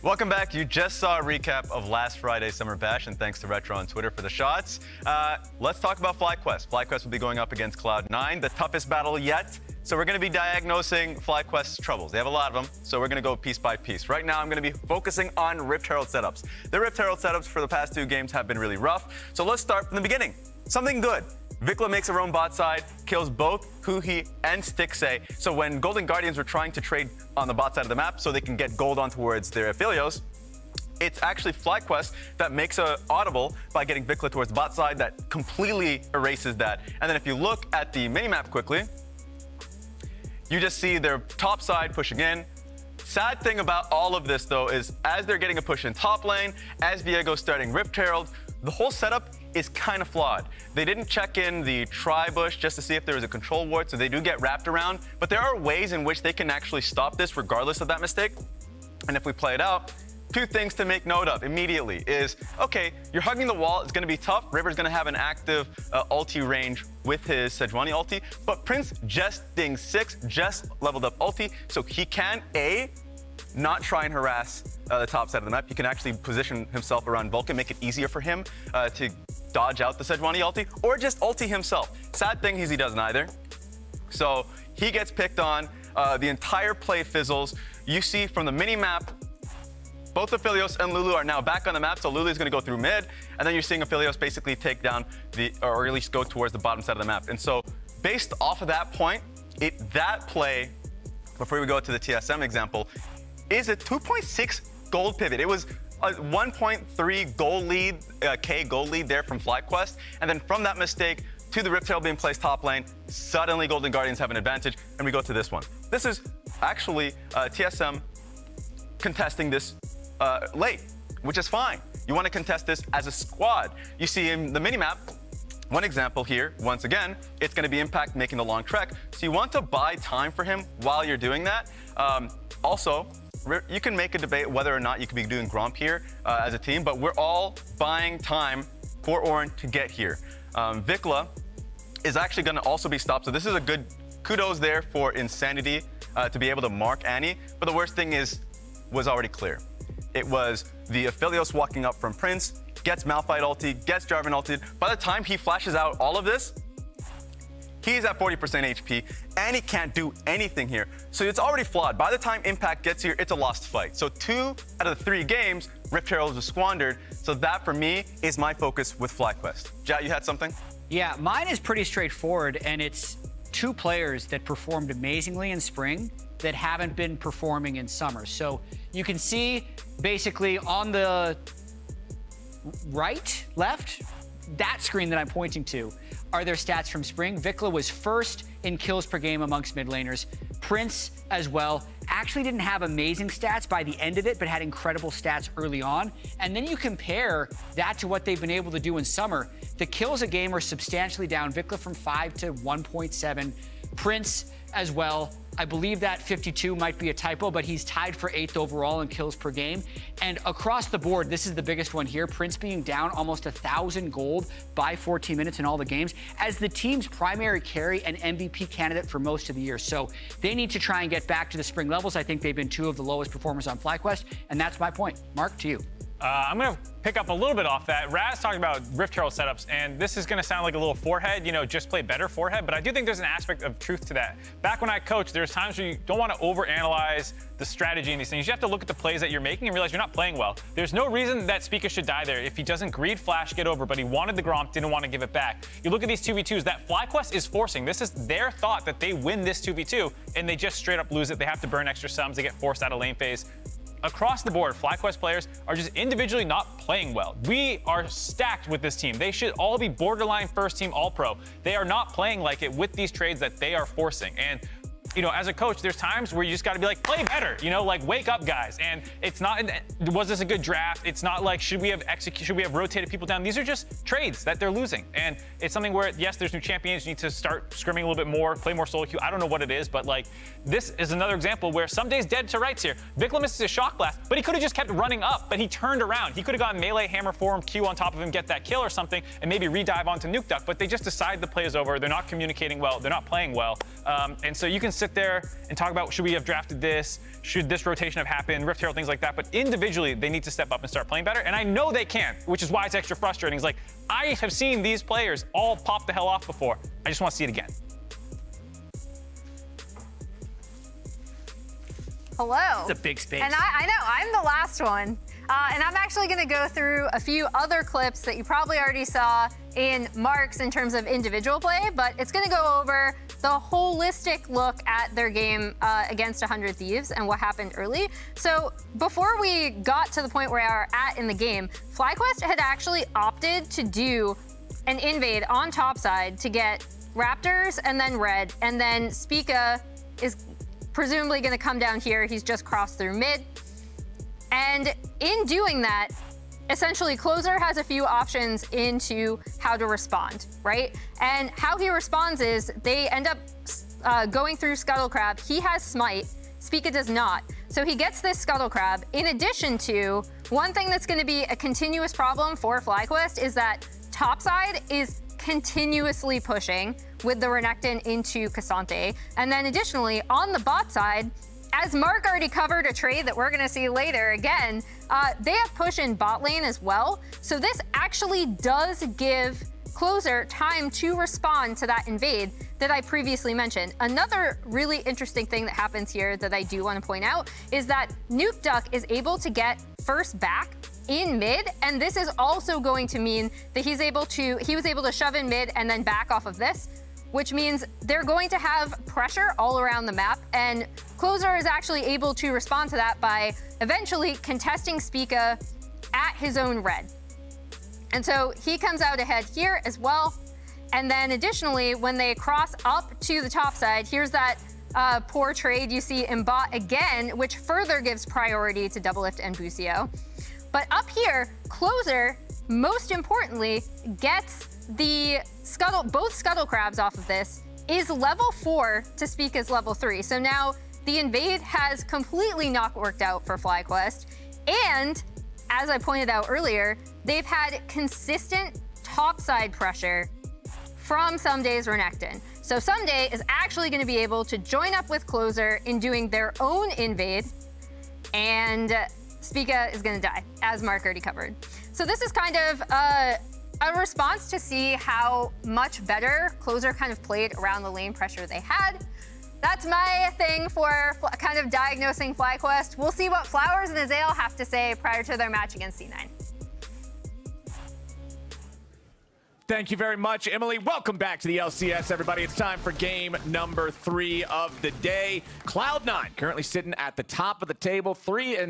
Welcome back. You just saw a recap of last Friday's Summer Bash, and thanks to Retro on Twitter for the shots. Let's talk about FlyQuest. FlyQuest will be going up against Cloud9, the toughest battle yet. So we're going to be diagnosing FlyQuest's troubles. They have a lot of them, so we're going to go piece by piece. Right now, I'm going to be focusing on Rift Herald setups. The Rift Herald setups for the past 2 games have been really rough, so let's start from the beginning. Something good. VicLa makes her own bot side, kills both Huhi and Stixxay. So when Golden Guardians were trying to trade on the bot side of the map so they can get gold on towards their Aphelios, it's actually FlyQuest that makes a audible by getting VicLa towards the bot side that completely erases that. And then if you look at the minimap quickly, you just see their top side pushing in. Sad thing about all of this, though, is as they're getting a push in top lane, as Viego's starting Rift Herald, the whole setup is kind of flawed. They didn't check in the tri-bush just to see if there was a control ward, so they do get wrapped around. But there are ways in which they can actually stop this regardless of that mistake. And if we play it out, 2 things to make note of immediately is, okay, you're hugging the wall, it's going to be tough. River's going to have an active ulti range with his Sejuani ulti, but Prince just dinged 6, just leveled up ulti, so he can, A, not try and harass the top side of the map. He can actually position himself around Vulcan, make it easier for him to dodge out the Sejuani ulti, or just ulti himself. Sad thing is he does neither. So he gets picked on, the entire play fizzles. You see from the mini-map, both Aphelios and Lulu are now back on the map, so Lulu is going to go through mid, and then you're seeing Aphelios basically take down or at least go towards the bottom side of the map. And so based off of that point, that play, before we go to the TSM example, is a 2.6 gold pivot. It was a 1.3 gold lead, K gold lead there from FlyQuest, and then from that mistake to the Rift Herald being placed top lane, suddenly Golden Guardians have an advantage, and we go to this one. This is actually TSM contesting this late, which is fine. You want to contest this as a squad. You see in the minimap, one example here, once again, it's going to be Impact making the long trek. So you want to buy time for him while you're doing that. Also, you can make a debate whether or not you could be doing Gromp here as a team, but we're all buying time for Ornn to get here. VicLa is actually going to also be stopped, so this is a good kudos there for Insanity to be able to mark Annie, but the worst thing was already clear. It was the Aphelios walking up from Prince, gets Malphite ulti, gets Jarvan ulti. By the time he flashes out all of this, he's at 40% HP, and he can't do anything here. So it's already flawed. By the time Impact gets here, it's a lost fight. So 2 out of the 3 games, Rift Herald was squandered. So that, for me, is my focus with FlyQuest. Ja, you had something? Yeah, mine is pretty straightforward, and it's 2 players that performed amazingly in spring that haven't been performing in summer. So you can see basically on the left, that screen that I'm pointing to are their stats from spring. VicLa was first in kills per game amongst mid laners. Prince as well. Actually didn't have amazing stats by the end of it, but had incredible stats early on. And then you compare that to what they've been able to do in summer. The kills a game are substantially down. VicLa from 5 to 1.7. Prince as well. I believe that 52 might be a typo, but he's tied for 8th overall in kills per game. And across the board, this is the biggest one here, Prince being down almost 1,000 gold by 14 minutes in all the games as the team's primary carry and MVP candidate for most of the year. So they need to try and get back to the spring levels. I think they've been 2 of the lowest performers on FlyQuest, and that's my point. Mark, to you. I'm going to pick up a little bit off that. Raz talked about Rift Herald setups, and this is going to sound like a little forehead, just play better forehead, but I do think there's an aspect of truth to that. Back when I coached, there's times where you don't want to overanalyze the strategy in these things. You have to look at the plays that you're making and realize you're not playing well. There's no reason that Spica should die there. If he doesn't greed flash, get over, but he wanted the Gromp, didn't want to give it back. You look at these 2v2s that FlyQuest is forcing. This is their thought that they win this 2v2, and they just straight up lose it. They have to burn extra sums. They get forced out of lane phase. Across the board, FlyQuest players are just individually not playing well. We are stacked with this team. They should all be borderline first team all-pro. They are not playing like it with these trades that they are forcing. And as a coach, there's times where you just got to be like, play better, like wake up, guys. And it's not, was this a good draft? It's not like, should we have rotated people down? These are just trades that they're losing. And it's something where, yes, there's new champions. You need to start scrimming a little bit more, play more solo queue. I don't know what it is, but this is another example where some days dead to rights here. VicLa misses a shock blast, but he could have just kept running up, but he turned around. He could have gotten melee, hammer form, Q on top of him, get that kill or something, and maybe redive onto Nuke Duck, but they just decide the play is over. They're not communicating well. They're not playing well. And so you can sit there and talk about, should we have drafted this? Should this rotation have happened? Rift Herald, things like that. But individually, they need to step up and start playing better. And I know they can, which is why it's extra frustrating. It's like, I have seen these players all pop the hell off before. I just want to see it again. Hello. It's a big space. And I know, I'm the last one. And I'm actually going to go through a few other clips that you probably already saw in Mark's in terms of individual play, but it's going to go over the holistic look at their game against 100 Thieves and what happened early. So before we got to the point where we are at in the game, FlyQuest had actually opted to do an invade on top side to get Raptors and then Red, and then Spica is presumably going to come down here. He's just crossed through mid. And in doing that, essentially Closer has a few options into how to respond, right? And how he responds is they end up going through Scuttle Crab. He has Smite, Spica does not. So he gets this Scuttle Crab. In addition to, one thing that's going to be a continuous problem for FlyQuest is that topside is continuously pushing with the Renekton into Cassante. And then additionally, on the bot side, as Mark already covered a trade that we're going to see later again, they have push in bot lane as well. So this actually does give Closer time to respond to that invade that I previously mentioned. Another really interesting thing that happens here that I do want to point out is that Nuke Duck is able to get first back in mid, and this is also going to mean that he was able to shove in mid and then back off of this, which means they're going to have pressure all around the map, and Closer is actually able to respond to that by eventually contesting Spica at his own red. And so he comes out ahead here as well. And then additionally, when they cross up to the top side, here's that poor trade you see in bot again, which further gives priority to Doublelift and Busio. But up here, Closer, most importantly, gets the both Scuttle Crabs off of this, is level 4 to Spica's level 3. So now the invade has completely not worked out for FlyQuest. And as I pointed out earlier, they've had consistent topside pressure from Someday's Renekton. So Someday is actually going to be able to join up with Closer in doing their own invade, and Spica is going to die, as Mark already covered. So this is kind of a response to see how much better Closer kind of played around the lane pressure they had. That's my thing for kind of diagnosing FlyQuest. We'll see what Flowers and Azael have to say prior to their match against C9. Thank you very much, Emily. Welcome back to the LCS, everybody. It's time for game number 3 of the day. Cloud9 currently sitting at the top of the table, 3-0.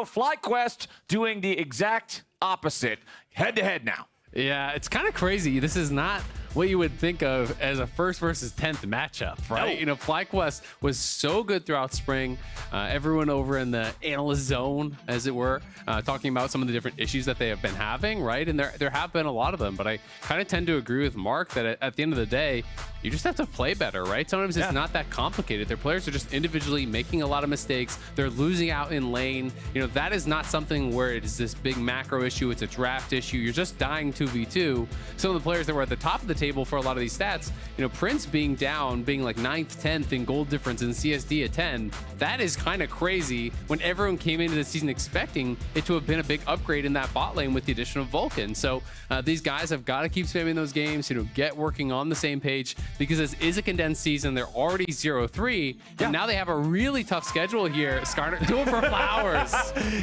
FlyQuest doing the exact opposite. Head-to-head now. Yeah, it's kind of crazy. This is not what you would think of as a first versus 10th matchup, right? No. You know, FlyQuest was so good throughout spring. Everyone over in the analyst zone, as it were, talking about some of the different issues that they have been having, right? And there have been a lot of them, but I kind of tend to agree with Mark that at the end of the day, you just have to play better, right? Sometimes it's not that complicated. Their players are just individually making a lot of mistakes. They're losing out in lane. You know, that is not something where it is this big macro issue. It's a draft issue. You're just dying 2v2. Some of the players that were at the top of the table for a lot of these stats, you know, Prince being down, being like 9th, 10th in gold difference and CSD at 10, that is kind of crazy when everyone came into the season expecting it to have been a big upgrade in that bot lane with the addition of Vulcan. So these guys have got to keep spamming those games, you know, get working on the same page, because this is a condensed season. They're already 0-3, and now they have a really tough schedule here. Scarlet doing for Flowers.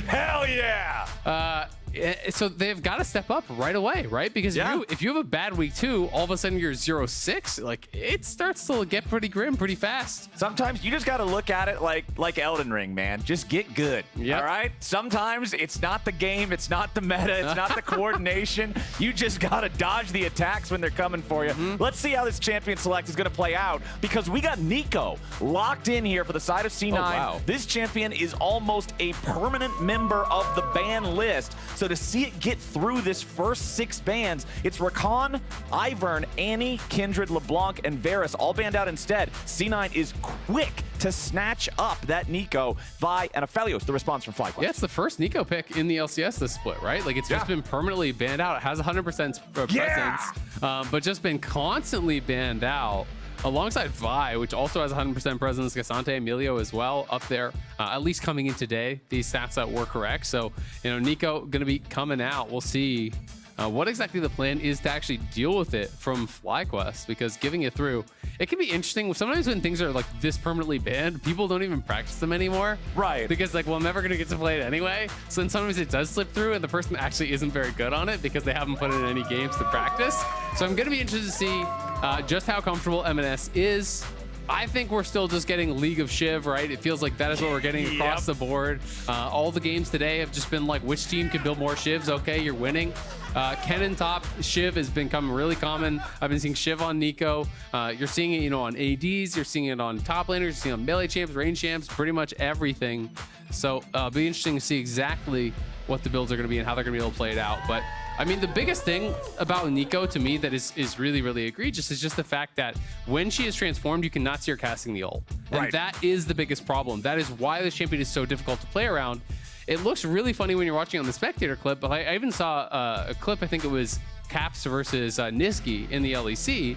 Hell yeah! So they've got to step up right away, right? Because if you have a bad week 2, all of a sudden you're 0-6, like it starts to get pretty grim pretty fast. Sometimes you just got to look at it like Elden Ring, man. Just get good, all right? Sometimes it's not the game, it's not the meta, it's not the coordination. You just got to dodge the attacks when they're coming for you. Let's see how this champion select is going to play out, because we got Neeko locked in here for the side of C9. Oh, wow. This champion is almost a permanent member of the ban list. So to see it get through this first 6 bans, it's Rakan, Ivern, Annie, Kindred, LeBlanc, and Varus all banned out instead. C9 is quick to snatch up that Neeko. Vi and Aphelios, the response from FlyQuest. Yeah, it's the first Neeko pick in the LCS this split, right? Like it's just been permanently banned out. It has 100% presence, but just been constantly banned out. alongside Vi, which also has 100% presence, Cassante, Emilio as well up there, at least coming in today. These stats that were correct. So, Neeko going to be coming out. We'll see what exactly the plan is to actually deal with it from FlyQuest, because giving it through, it can be interesting. Sometimes when things are like this permanently banned, people don't even practice them anymore. Right. Because like, well, I'm never going to get to play it anyway. So then sometimes it does slip through and the person actually isn't very good on it because they haven't put in any games to practice. So I'm going to be interested to see just how comfortable Emenes is. I think we're still just getting League of Shiv, right? It feels like that is what we're getting across the board. All the games today have just been like, which team can build more Shivs? Okay, you're winning. Kennen top Shiv has become really common. I've been seeing Shiv on Neeko. You're seeing it, on ADs. You're seeing it on top laners. You're seeing it on melee champs, range champs, pretty much everything. So it'll be interesting to see exactly what the builds are going to be and how they're going to be able to play it out. But I mean, the biggest thing about Neeko to me that is really, really egregious is just the fact that when she is transformed, you cannot see her casting the ult. And that is the biggest problem. That is why this champion is so difficult to play around. It looks really funny when you're watching on the spectator clip, but I even saw a clip, I think it was Caps versus Niski in the LEC,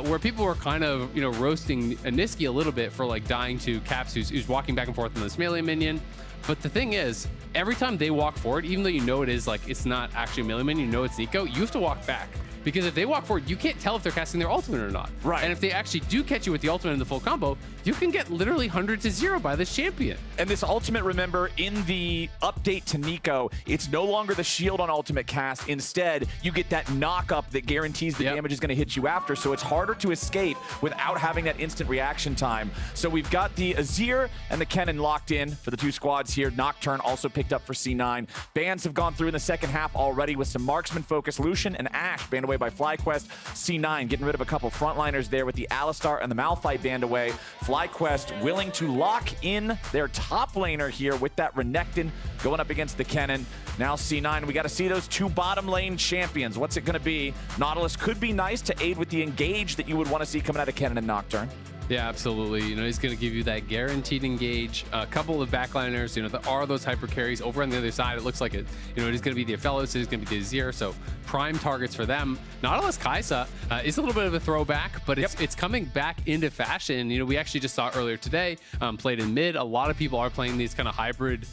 where people were kind of, roasting Niski a little bit for like dying to Caps, who's walking back and forth on this melee minion. But the thing is, every time they walk forward, even though it's like it's not actually a melee minion, it's Neeko, you have to walk back. Because if they walk forward, you can't tell if they're casting their ultimate or not. Right. And if they actually do catch you with the ultimate and the full combo, you can get literally 100-0 by this champion. And this ultimate, remember, in the update to Neeko, it's no longer the shield on ultimate cast. Instead, you get that knock-up that guarantees the damage is going to hit you after, so it's harder to escape without having that instant reaction time. So we've got the Azir and the Kennen locked in for the two squads here. Nocturne also picked up for C9. Bans have gone through in the second half already with some marksman-focused Lucian and Ashe banned away by FlyQuest. C9 getting rid of a couple frontliners there with the Alistar and the Malphite banned away. FlyQuest willing to lock in their top laner here with that Renekton going up against the Kennen. Now C9, we got to see those two bottom lane champions. What's it going to be? Nautilus could be nice to aid with the engage that you would want to see coming out of Kennen and Nocturne. Yeah, absolutely. He's going to give you that guaranteed engage. A couple of backliners, there are those hyper carries over on the other side. It looks like it, it is going to be the Aphelios, it is going to be the Azir, so prime targets for them. Nautilus Kai'Sa is a little bit of a throwback, but it's coming back into fashion. We actually just saw earlier today, played in mid. A lot of people are playing these kind of hybrid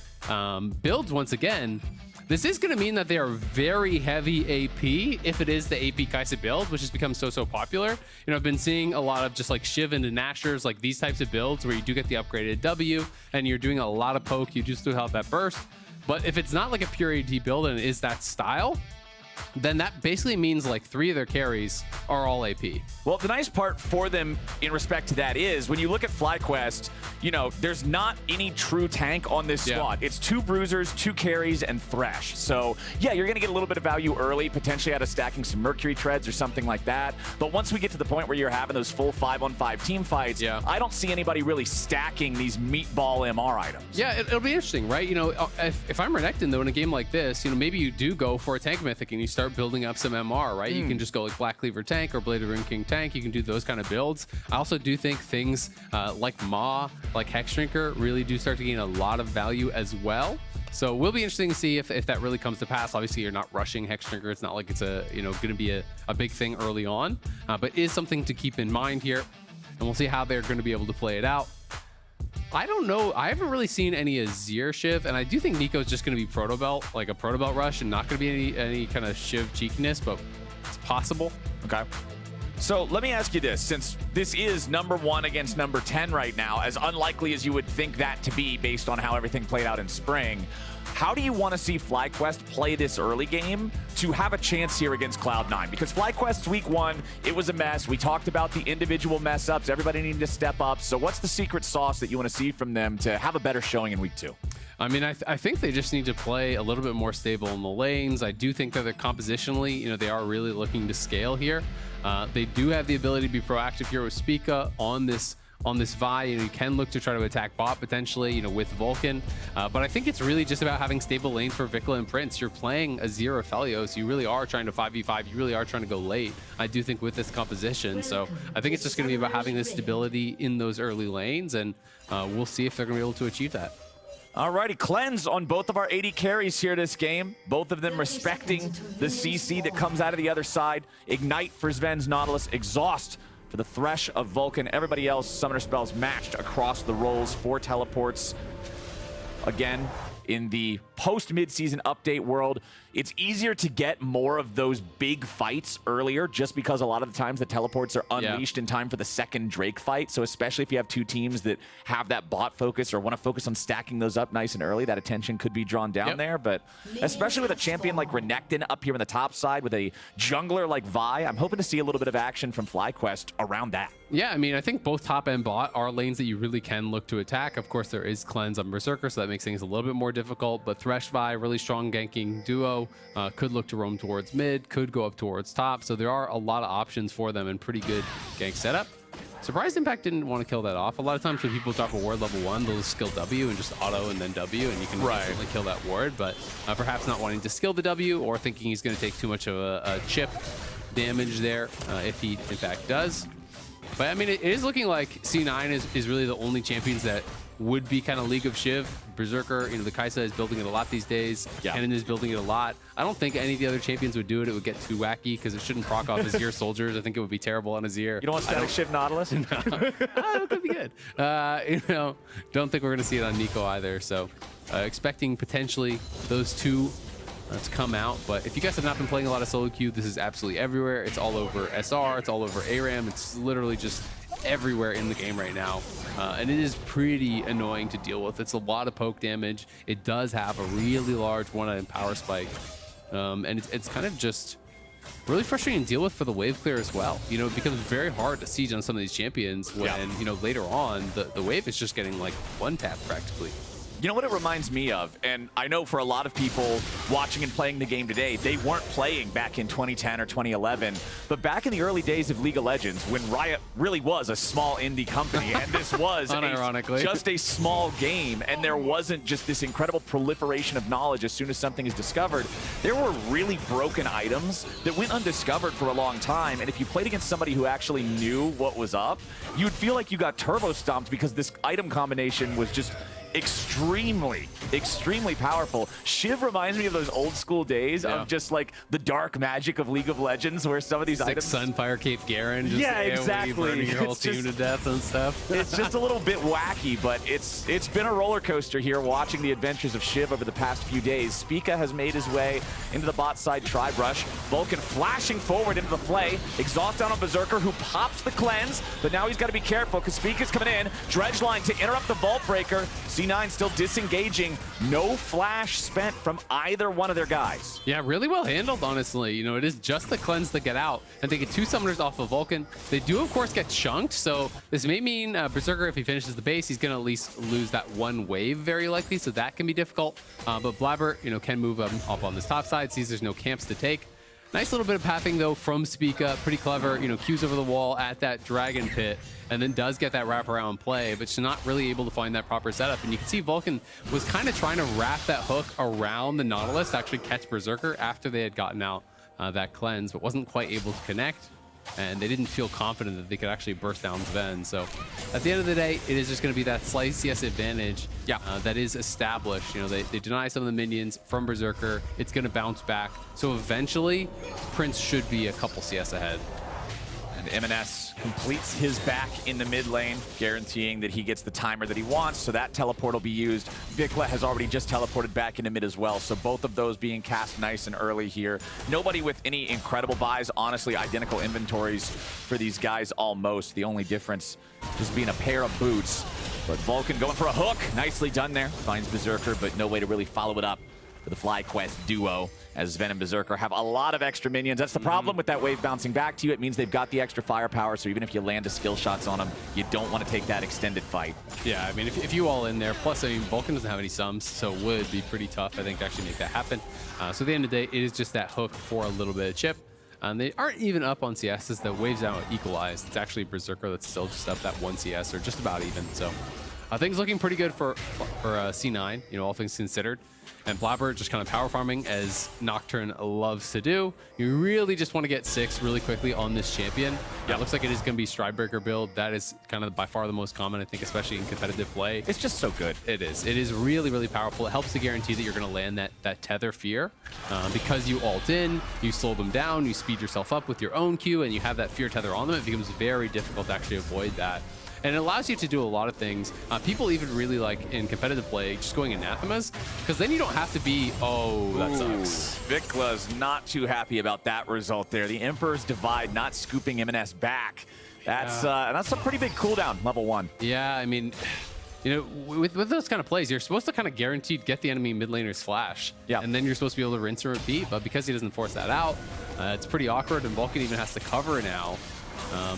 builds once again. This is going to mean that they are very heavy AP if it is the AP Kai'Sa build, which has become so popular. I've been seeing a lot of just like Shiv into Nashers, like these types of builds where you do get the upgraded W and you're doing a lot of poke, you do still have that burst. But if it's not like a pure AD build and it is that style, then that basically means like 3 of their carries are all AP. Well, the nice part for them in respect to that is when you look at FlyQuest, there's not any true tank on this squad. It's 2 bruisers, 2 carries, and Thresh. So, yeah, you're going to get a little bit of value early, potentially out of stacking some Mercury treads or something like that. But once we get to the point where you're having those full 5-on-5 team fights, I don't see anybody really stacking these meatball MR items. Yeah, it'll be interesting, right? If I'm Renekton, though, in a game like this, maybe you do go for a tank mythic and you start building up some MR, right? You can just go like Black Cleaver tank or Blade of Ring King tank. You can do those kind of builds. I also do think things like Ma, like Hexdrinker really do start to gain a lot of value as well. So it will be interesting to see if that really comes to pass. Obviously, you're not rushing Hexdrinker. It's not like it's going to be a big thing early on, but is something to keep in mind here. And we'll see how they're going to be able to play it out. I don't know. I haven't really seen any Azir Shiv, and I do think Neeko's just going to be Proto Belt, like a Proto Belt rush, and not going to be any kind of Shiv cheekiness, but it's possible. Okay. So let me ask you this, since this is number 1 against number 10 right now, as unlikely as you would think that to be based on how everything played out in spring, how do you want to see FlyQuest play this early game to have a chance here against Cloud9? Because FlyQuest's week 1, it was a mess. We talked about the individual mess ups. Everybody needed to step up. So what's the secret sauce that you want to see from them to have a better showing in week 2? I mean, I think they just need to play a little bit more stable in the lanes. I do think that they're compositionally, they are really looking to scale here. They do have the ability to be proactive here with Spica on this Vi. You can look to try to attack bot potentially, with Vulcan. But I think it's really just about having stable lanes for VicLa and Prince. You're playing Azir Aphelios. You really are trying to 5v5. You really are trying to go late, I do think, with this composition. So I think it's just going to be about having this stability in those early lanes, and we'll see if they're going to be able to achieve that. Alrighty, cleanse on both of our AD carries here this game. Both of them respecting the CC that comes out of the other side. Ignite for Zven's Nautilus, exhaust for the Thresh of Vulcan. Everybody else, summoner spells matched across the roles, 4 teleports. Again, in the post-mid-season update world, it's easier to get more of those big fights earlier just because a lot of the times the teleports are unleashed in time for the second Drake fight. So especially if you have 2 teams that have that bot focus or want to focus on stacking those up nice and early, that attention could be drawn down there. But especially with a champion like Renekton up here on the top side with a jungler like Vi, I'm hoping to see a little bit of action from FlyQuest around that. Yeah, I mean, I think both top and bot are lanes that you really can look to attack. Of course, there is cleanse on Berserker, so that makes things a little bit more difficult. But Thresh, Vi, really strong ganking duo, could look to roam towards mid, could go up towards top. So there are a lot of options for them and pretty good gank setup. Surprised Impact didn't want to kill that off. A lot of times when people drop a ward level 1, they'll skill W and just auto and then W, and you can instantly kill that ward. But perhaps not wanting to skill the W or thinking he's going to take too much of a chip damage there if he, in fact, does. But I mean, it is looking like C9 is really the only champions that would be kind of League of Shiv. Berserker, you know, the Kai'Sa is building it a lot these days. Kennen is building it a lot. I don't think any of the other champions would do it. It would get too wacky because it shouldn't proc off Azir soldiers. I think it would be terrible on Azir. You don't want static Shiv Nautilus? No. It could be good. You know, don't think we're going to see it on Neeko either. So expecting potentially those 2 to come out. But if you guys have not been playing a lot of solo queue, this is absolutely everywhere. It's all over SR, it's all over ARAM, it's literally just everywhere in the game right now. And it is pretty annoying to deal with. It's a lot of poke damage. It does have a really large one-item power spike. And it's kind of just really frustrating to deal with for the wave clear as well. You know, it becomes very hard to siege on some of these champions when, you know, later on, the wave is just getting like one-tap practically. You know what it reminds me of? And I know for a lot of people watching and playing the game today, they weren't playing back in 2010 or 2011. But back in the early days of League of Legends, when Riot really was a small indie company, and this was just a small game, and there wasn't just this incredible proliferation of knowledge as soon as something is discovered, there were really broken items that went undiscovered for a long time. And if you played against somebody who actually knew what was up, you'd feel like you got turbo stomped because this item combination was just extremely powerful. Shiv reminds me of those old school days of just like the dark magic of League of Legends, where some of these items. Sunfire Cape Garen, just exactly, burning your whole team to death and stuff. It's just a little bit wacky, but it's been a roller coaster here watching the adventures of Shiv over the past few days. Spica has made his way into the bot side tribe rush. Vulcan flashing forward into the play. Exhaust down on Berserker, who pops the cleanse, but now he's got to be careful because Spica's coming in. Dredge line to interrupt the Vault Breaker. C9 still disengaging. No flash spent from either one of their guys. Yeah, really well handled, honestly. You know, it is just the cleanse that get out, and they get 2 summoners off of Vulcan. They do, of course, get chunked, so this may mean Berserker, if he finishes the base, he's going to at least lose that 1 wave, very likely, so that can be difficult. But Blaber, you know, can move up on this top side, sees there's no camps to take. Nice little bit of pathing, though, from Spica. Pretty clever, you know, cues over the wall at that dragon pit, and then does get that wraparound play, but she's not really able to find that proper setup. And you can see Vulcan was kind of trying to wrap that hook around the Nautilus to actually catch Berserker after they had gotten out that cleanse, but wasn't quite able to connect. And they didn't feel confident that they could actually burst down Zven. So at the end of the day, it is just going to be that slight CS advantage that is established. You know, they deny some of the minions from Berserker. It's going to bounce back. So eventually, Prince should be a couple CS ahead. And Emenes completes his back in the mid lane, guaranteeing that he gets the timer that he wants, so that teleport will be used. VicLa has already just teleported back into mid as well, so both of those being cast nice and early here. Nobody with any incredible buys, honestly, identical inventories for these guys almost. The only difference just being a pair of boots. But Vulcan going for a hook, nicely done there. Finds Berserker, but no way to really follow it up for the FlyQuest duo, as Zven and Berserker have a lot of extra minions. That's the problem with that wave bouncing back to you. It means they've got the extra firepower, so even if you land a skill shots on them, you don't want to take that extended fight. Yeah, I mean, if you all in there, plus, I mean, Vulcan doesn't have any sums, so it would be pretty tough, I think, to actually make that happen. So at the end of the day, it is just that hook for a little bit of chip. They aren't even up on CS as the waves out equalized. It's actually Berserker that's still just up that 1 CS, or just about even. So Things looking pretty good for C9, you know, all things considered. And Blaber just kind of power farming as Nocturne loves to do. You really just want to get 6 really quickly on this champion. It looks like it is going to be Stridebreaker build. That is kind of by far the most common, I think, especially in competitive play. It's just so good. It is. It is really, really powerful. It helps to guarantee that you're going to land that tether fear. Because you ult in, you slow them down, you speed yourself up with your own Q, and you have that fear tether on them. It becomes very difficult to actually avoid that. And it allows you to do a lot of things. People even really like in competitive play, just going Anathemas, because then you don't have to be, oh, that sucks. VicLa's not too happy about that result there. The Emperor's Divide not scooping Emenes back. That's a pretty big cooldown, level 1. Yeah, I mean, you know, with those kind of plays, you're supposed to kind of guaranteed get the enemy mid laner's flash. Yeah. And then you're supposed to be able to rinse and repeat, but because he doesn't force that out, it's pretty awkward, and Vulcan even has to cover now.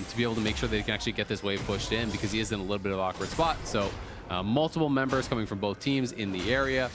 To be able to make sure they can actually get this wave pushed in, because he is in a little bit of an awkward spot. So multiple members coming from both teams in the area.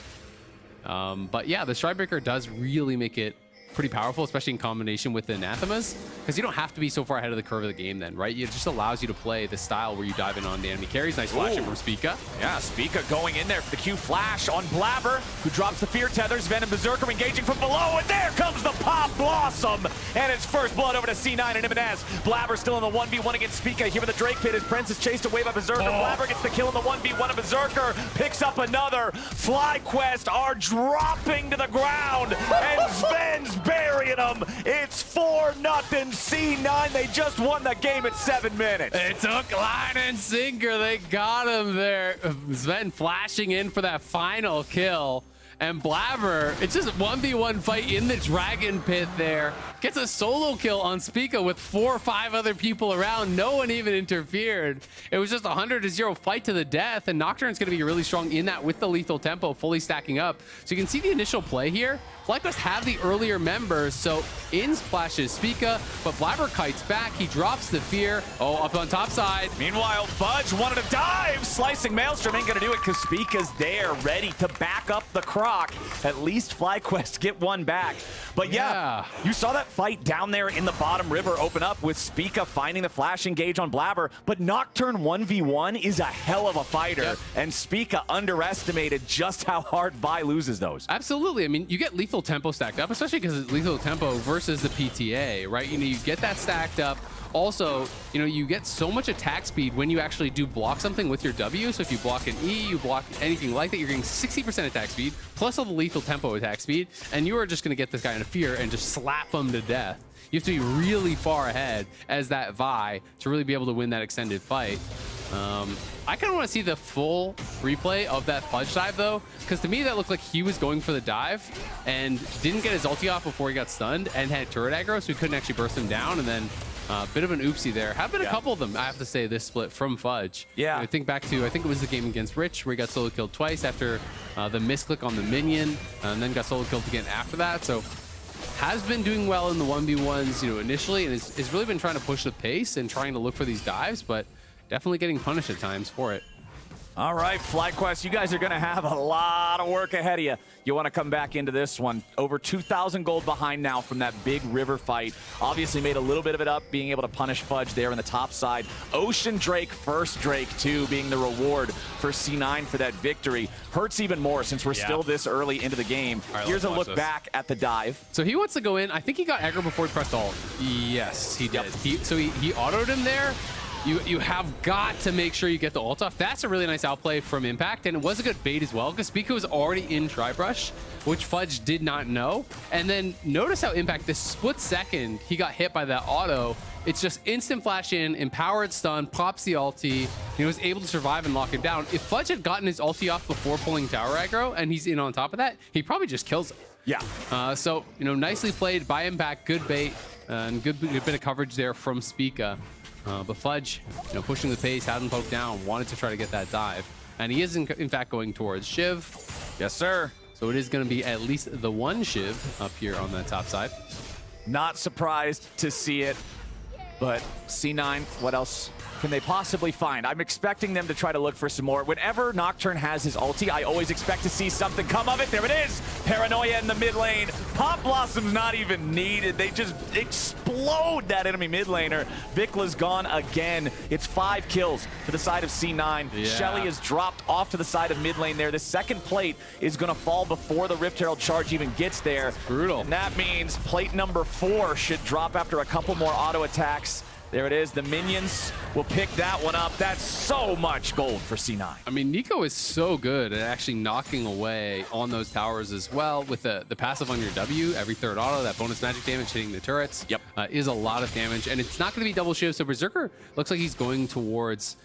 But yeah, the Stridebreaker does really make it pretty powerful, especially in combination with the Anathemas, because you don't have to be so far ahead of the curve of the game then, right? It just allows you to play the style where you dive in on the enemy carries. Nice flash in from Spica. Yeah, Spica going in there for the Q flash on Blaber, who drops the fear tethers. Zven and Berserker engaging from below, and there comes the Pop Blossom, and it's first blood over to C9 and Emenes. Blaber still in the 1v1 against Spica here in the Drake pit as Prince is chased away by Berserker. Blaber gets the kill in the 1v1 of Berserker, picks up another. FlyQuest are dropping to the ground, and Zven's burying them. It's 4-0 C9. They just won the game at 7 minutes. It took line and sinker. They got him there. Zven flashing in for that final kill. And Blaber, it's just a 1v1 fight in the Dragon Pit there. Gets a solo kill on Spica with 4 or 5 other people around. No one even interfered. It was just a 100-0 fight to the death, and Nocturne's going to be really strong in that with the lethal tempo fully stacking up. So you can see the initial play here. FlyQuest have the earlier members, so in splashes Spica, but Blaber kites back. He drops the fear. Oh, up on top side. Meanwhile, Fudge wanted to dive. Slicing Maelstrom ain't going to do it because Spica's there, ready to back up the croc. At least FlyQuest get one back. But yeah, you saw that fight down there in the bottom river open up with Spica finding the flash engage on Blaber, but Nocturne 1v1 is a hell of a fighter, and Spica underestimated just how hard Vi loses those. Absolutely. I mean, you get lethal tempo stacked up, especially because it's lethal tempo versus the PTA, right? You know, you get that stacked up. Also, you know, you get so much attack speed when you actually do block something with your W. So if you block an E, you block anything like that, you're getting 60% attack speed, plus all the lethal tempo attack speed, and you are just going to get this guy in a fear and just slap him to death. You have to be really far ahead as that Vi to really be able to win that extended fight. I kind of want to see the full replay of that Fudge dive, though, because to me that looked like he was going for the dive and didn't get his ulti off before he got stunned and had turret aggro, so he couldn't actually burst him down, and then a bit of an oopsie there. Have been a couple of them, I have to say, this split from Fudge. Yeah. I think back to, I think it was the game against Rich where he got solo killed twice after the misclick on the minion, and then got solo killed again after that. So has been doing well in the 1v1s, you know, initially, and has really been trying to push the pace and trying to look for these dives, but definitely getting punished at times for it. All right, FlyQuest, you guys are going to have a lot of work ahead of you. You want to come back into this one. Over 2,000 gold behind now from that big river fight. Obviously made a little bit of it up, being able to punish Fudge there on the top side. Ocean Drake, first Drake, too, being the reward for C9 for that victory. Hurts even more since we're still this early into the game. Right, here's a look back at the dive. So he wants to go in. I think he got aggro before he pressed ult. Yes, he did. So he autoed him there. You have got to make sure you get the ult off. That's a really nice outplay from Impact, and it was a good bait as well, because Spica was already in Tribrush, which Fudge did not know. And then notice how Impact, this split second, he got hit by that auto. It's just instant flash in, empowered stun, pops the ulti. He was able to survive and lock him down. If Fudge had gotten his ulti off before pulling tower aggro, and he's in on top of that, he probably just kills him. Yeah. So, you know, nicely played by Impact, good bait, and good bit of coverage there from Spica. But Fudge, you know, pushing the pace, had him poked down, wanted to try to get that dive. And he is, in fact, going towards Shiv. Yes, sir. So it is going to be at least the one Shiv up here on that top side. Not surprised to see it, but C9, what else can they possibly find? I'm expecting them to try to look for some more. Whenever Nocturne has his ulti, I always expect to see something come of it. There it is. Paranoia in the mid lane. Pop Blossom's not even needed. They just explode that enemy mid laner. VicLa's gone again. It's 5 kills for the side of C9. Yeah. Shelly is dropped off to the side of mid lane there. The second plate is going to fall before the Rift Herald charge even gets there. Brutal. And that means plate number 4 should drop after a couple more auto attacks. There it is. The minions will pick that one up. That's so much gold for C9. I mean, Neeko is so good at actually knocking away on those towers as well with the passive on your W. Every third auto, that bonus magic damage hitting the turrets is a lot of damage. And it's not going to be double shift. So Berserker looks like he's going towards,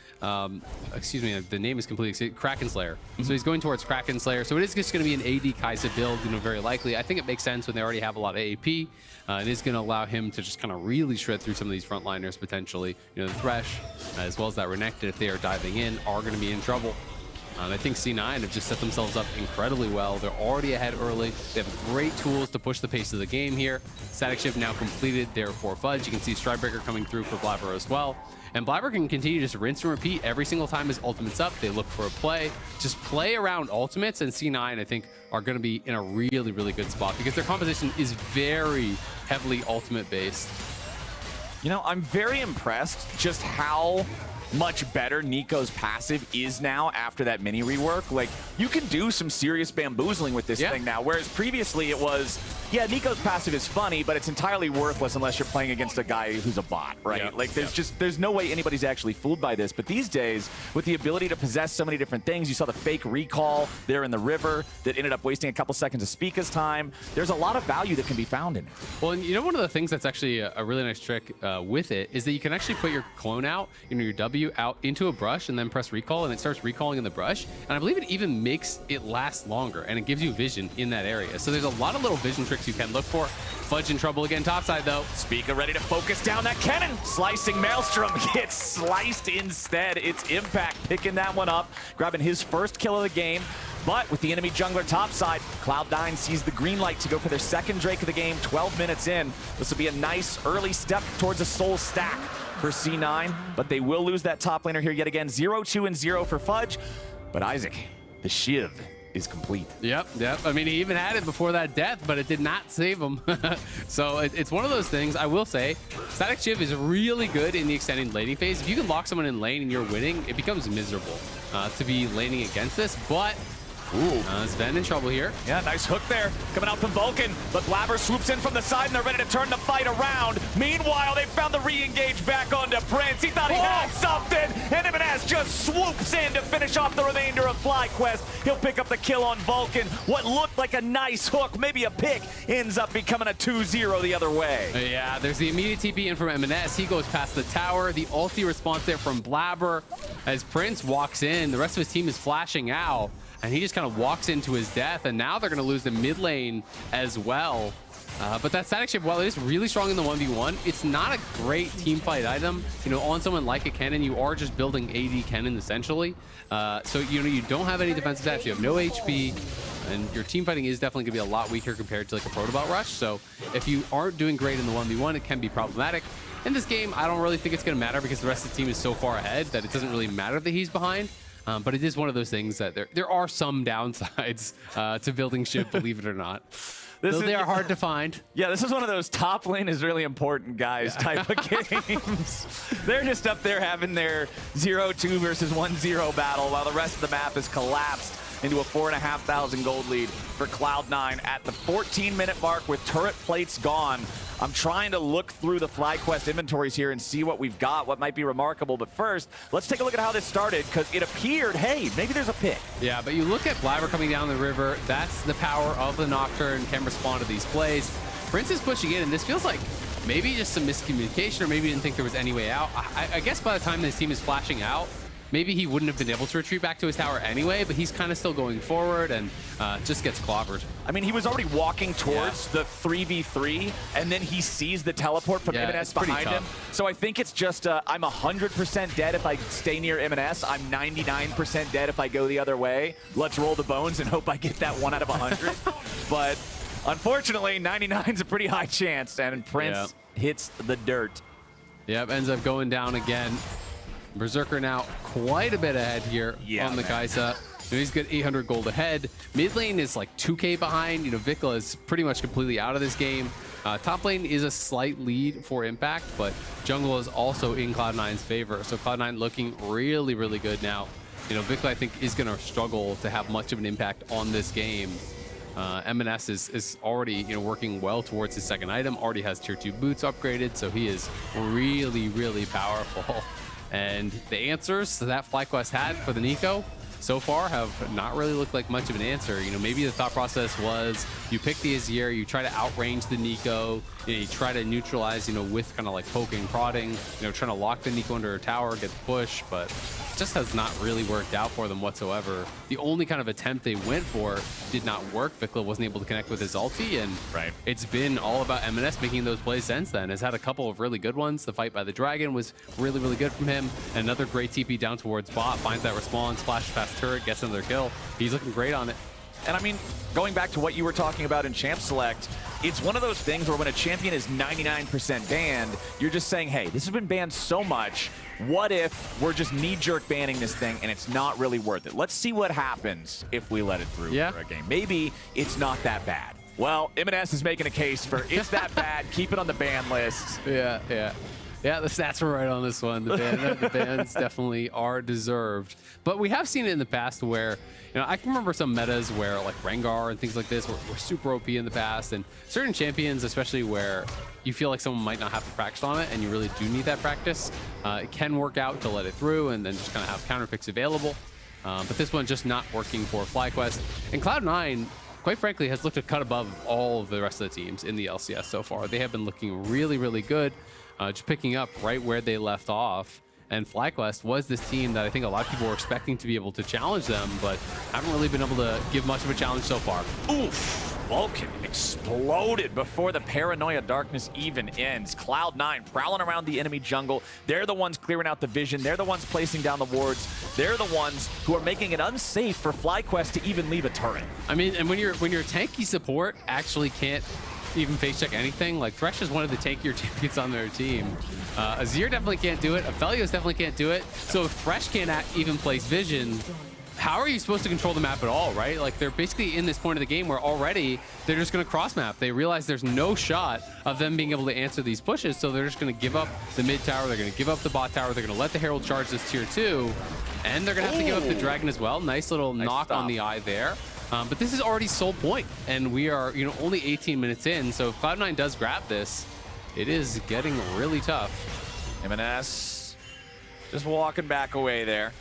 excuse me, the name is completely, Kraken Slayer. So he's going towards Kraken Slayer. So it is just going to be an AD Kai'Sa build, very likely. I think it makes sense when they already have a lot of AP. It is going to allow him to just kind of really shred through some of these frontliners potentially. The Thresh, as well as that Renekton, if they are diving in, are going to be in trouble. I think C9 have just set themselves up incredibly well. They're already ahead early. They have great tools to push the pace of the game here. Static shift now completed there for Fudge. You can see Stridebreaker coming through for Blaber as well. And Blaber can continue to just rinse and repeat every single time his ultimate's up. They look for a play. Just play around ultimates, and C9, I think, are going to be in a really, really good spot because their composition is very heavily ultimate-based. I'm very impressed just how much better Neeko's passive is now after that mini rework. Like, you can do some serious bamboozling with this thing now, whereas previously it was, Neeko's passive is funny, but it's entirely worthless unless you're playing against a guy who's a bot, right? Like, there's no way anybody's actually fooled by this. But these days, with the ability to possess so many different things, you saw the fake recall there in the river that ended up wasting a couple seconds of Spica's time. There's a lot of value that can be found in it. Well, and one of the things that's actually a really nice trick with it is that you can actually put your clone out, your W out into a brush and then press recall, and it starts recalling in the brush. And I believe it even makes it last longer, and it gives you vision in that area. So there's a lot of little vision tricks you can look for. Fudge in trouble again topside though. Spica ready to focus down that Kennen. Slicing Maelstrom gets sliced instead. It's Impact picking that one up, grabbing his first kill of the game. But with the enemy jungler topside, Cloud9 sees the green light to go for their second Drake of the game 12 minutes in. This will be a nice early step towards a soul stack for C9, but they will lose that top laner here yet again. 0-2 and 0 for Fudge. But Isaac, the Shiv is complete. Yep. I mean, he even had it before that death, but it did not save him. So it's one of those things. I will say, Static Shiv is really good in the extended laning phase. If you can lock someone in lane and you're winning, it becomes miserable to be laning against this. But Zven in trouble here. Yeah, nice hook there coming out from Vulcan, but Blaber swoops in from the side and they're ready to turn the fight around. Meanwhile, they found the re-engage back onto Prince. He thought he had something, and Emenes just swoops in to finish off the remainder of FlyQuest. He'll pick up the kill on Vulcan. What looked like a nice hook, maybe a pick, ends up becoming a 2-0 the other way. Yeah, there's the immediate TP in from Emenes. He goes past the tower. The ulti response there from Blaber as Prince walks in. The rest of his team is flashing out, and he just kind of walks into his death, and now they're going to lose the mid lane as well. But that Static Shiv, while it is really strong in the 1v1, it's not a great team fight item. On someone like a Kennen, you are just building AD Kennen essentially. So, you don't have any defensive stats, you have no HP, and your team fighting is definitely going to be a lot weaker compared to like a Protobot Rush. So if you aren't doing great in the 1v1, it can be problematic. In this game, I don't really think it's going to matter because the rest of the team is so far ahead that it doesn't really matter that he's behind. But it is one of those things that there are some downsides to building Shiv, believe it or not. Though they are hard to find. Yeah, this is one of those top lane is really important, guys, type of games. They're just up there having their 0-2 versus 1-0 battle while the rest of the map is collapsed into a 4,500 gold lead for Cloud9 at the 14-minute mark with turret plates gone. I'm trying to look through the FlyQuest inventories here and see what we've got, what might be remarkable. But first, let's take a look at how this started, because it appeared, hey, maybe there's a pick. Yeah, but you look at Blaber coming down the river. That's the power of the Nocturne, can respond to these plays. Prince is pushing in, and this feels like maybe just some miscommunication, or maybe he didn't think there was any way out. I guess by the time this team is flashing out, maybe he wouldn't have been able to retreat back to his tower anyway, but he's kind of still going forward and just gets clobbered. I mean, he was already walking towards the 3v3, and then he sees the teleport from Emenes behind him. So I think it's just, I'm 100% dead if I stay near Emenes. I'm 99% dead if I go the other way. Let's roll the bones and hope I get that 1 out of 100. But unfortunately, 99's a pretty high chance, and Prince hits the dirt. Yep, ends up going down again. Berserker now quite a bit ahead here on the Kai'Sa. he's got 800 gold ahead. Mid lane is like 2K behind. VicLa is pretty much completely out of this game. Top lane is a slight lead for Impact, but jungle is also in Cloud9's favor. So Cloud9 looking really, really good now. VicLa, I think, is going to struggle to have much of an impact on this game. Emenes is already working well towards his second item, already has tier 2 boots upgraded, so he is really, really powerful. And the answers that FlyQuest had for the Neeko so far have not really looked like much of an answer. Maybe the thought process was you pick the Azir, you try to outrange the Neeko, you try to neutralize, with kind of like poking, prodding, trying to lock the Neeko under a tower, get the push, but it just has not really worked out for them whatsoever. The only kind of attempt they went for did not work. VicLa wasn't able to connect with his ulti, and it's been all about Emenes making those plays since then. Has had a couple of really good ones. The fight by the dragon was really, really good from him. And another great TP down towards bot, finds that response, flashes past turret, gets another kill. He's looking great on it. And I mean, going back to what you were talking about in Champ Select, it's one of those things where when a champion is 99% banned, you're just saying, hey, this has been banned so much. What if we're just knee-jerk banning this thing and it's not really worth it? Let's see what happens if we let it through for a game. Maybe it's not that bad. Well, Emenes is making a case for it's that bad, keep it on the ban list. Yeah, the stats were right on this one. The bans definitely are deserved. But we have seen it in the past where, I can remember some metas where like Rengar and things like this were super OP in the past, and certain champions, especially where you feel like someone might not have to practice on it and you really do need that practice, it can work out to let it through and then just kind of have counter picks available. But this one just not working for FlyQuest. And Cloud9, quite frankly, has looked a cut above all of the rest of the teams in the LCS so far. They have been looking really, really good. Just picking up right where they left off. And FlyQuest was this team that I think a lot of people were expecting to be able to challenge them, but haven't really been able to give much of a challenge so far. Oof! Vulcan exploded before the Paranoia Darkness even ends. Cloud9 prowling around the enemy jungle. They're the ones clearing out the vision. They're the ones placing down the wards. They're the ones who are making it unsafe for FlyQuest to even leave a turret. I mean, and when your tanky support actually can't even face check anything, like Thresh is one of the tankier champions on their team. Azir definitely can't do it. Aphelios definitely can't do it. So if Thresh can't even place vision, how are you supposed to control the map at all, right? Like, they're basically in this point of the game where already they're just going to cross map. They realize there's no shot of them being able to answer these pushes, so they're just going to give up the mid tower, they're going to give up the bot tower, they're going to let the Herald charge this tier 2, and they're going to have to give up the dragon as well. Nice little knock on the eye there. But this is already sole point, and we are, only 18 minutes in, so if Cloud9 does grab this, it is getting really tough. Emenes just walking back away there.